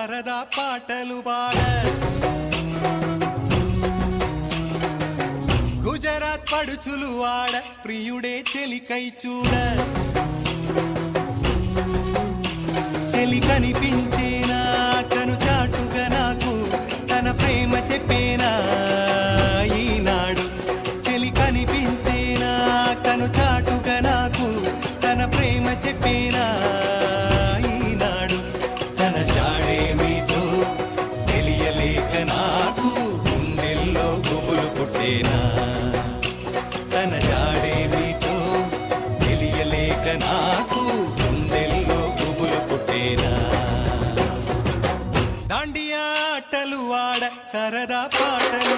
సరదా పాటలు పాడ గుజరాత్ పడుచులు వాడ ప్రియుడే చెలికై చూడ చెలి కనిపించేనా కను చాటుగా నాకు తన ప్రేమ చెప్పేనా ఈనాడు చెలి కనిపించేనా కను చాటుగా నాకు తన ప్రేమ చెప్పేనా ఈనాడు తన జాడేమిటో తెలియలేక నాకు గుండెల్లో గుబులు పుట్టేనా తన జాడేమిటో తెలియలేక నాకు గుండెల్లో గుబులు పుట్టేనా దాండియా ఆటలు వాడ సరదా పాటలు